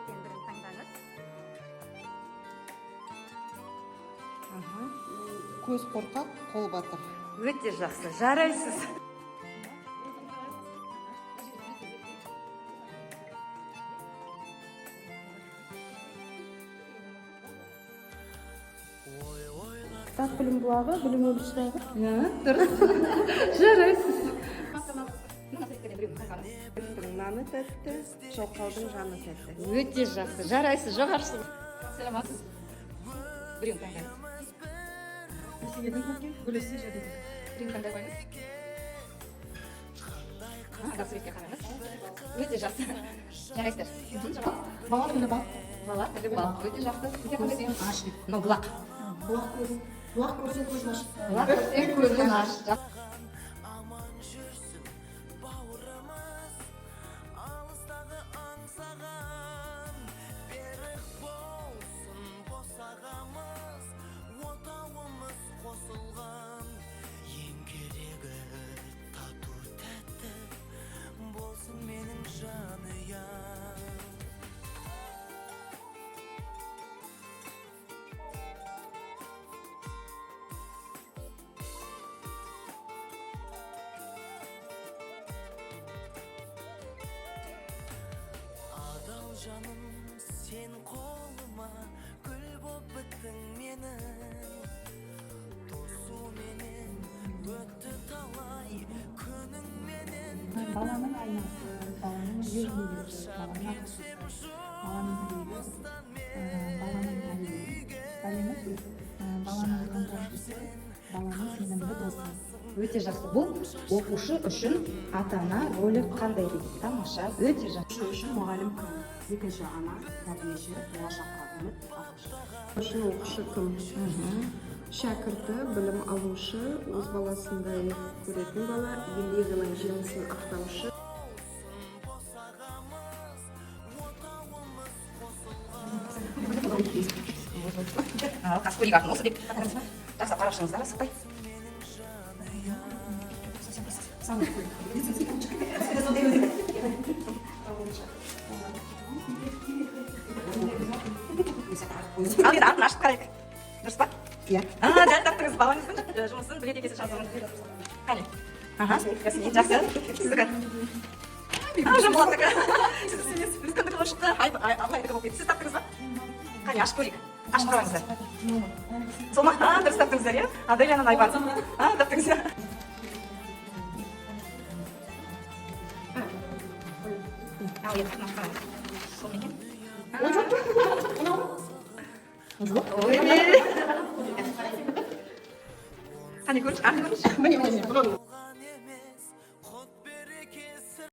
суреттерден бірін таңдаңыз. Көз қорқақ, қол батыр. Өте жақсы, жарайсыз. Так білім бұлағы, білім өлішірағы. Дұрыс. Жарайсыз. Наны тәтті, шоқалдың жаны тәтті. Өте жақсы, жарайсыз, жоғарысыз. Сәлематсыз. Біреуін таңдаңыз. Біреуін таңдай қойыңыз. Адам суретке қараңыз. Өте жақсы. Жарайсыздар. Бала тілі бал. Бала, тілі бал. Өте жақсы. Но бұлақ. Бұлақ көрсен көзін аш. Бұлақ көрсен көзін аш. Жаным, сен қолыма гүл боп біттің менің. Тосу менен өтті талай күнің менен. Баланың айнасы, баланың ежелері, баланың ақысы, баланың білегі, баланың әлегі, баланың қамқоршысы, баланың сенімді досы. Өте жақсы. Бұл оқушы үшін ата-ана рөлі қандай дейді? Тамаша, өте жақсы. Үшін мұғалім кім? Екінші ана, тәрбиеші, болашаққа үміт, ағашы. Үшін оқушы кім? Шәкірті, білім алушы, өз баласындай көретін бала, еңбегінің жемісін ақтаушы. Қасқөрик атын осы деп жасап қарашыңыздар, асықпай. Ал енді атын ашып қарайық. Дұрыс па? Иә. Дәл таптыңыз, балаңыздың жұмысын білет екесі жазуын. Қане? Жақсы. Сіздікі. Жын болатыкі. Сіз үлкендікі болып шықты, абылайдікі болып кетті. Сіз таптыңыз ба? Қане, ашып көрейік. Ашып қараңыздар. Сол ма? Дұрыс таптыңыздар, иә? Аделияның айбан. Таптыңыз, иә? Ал енді қанап қараңыз. Сол ма екен? Ой, қане көріңізші, атын көріңізші.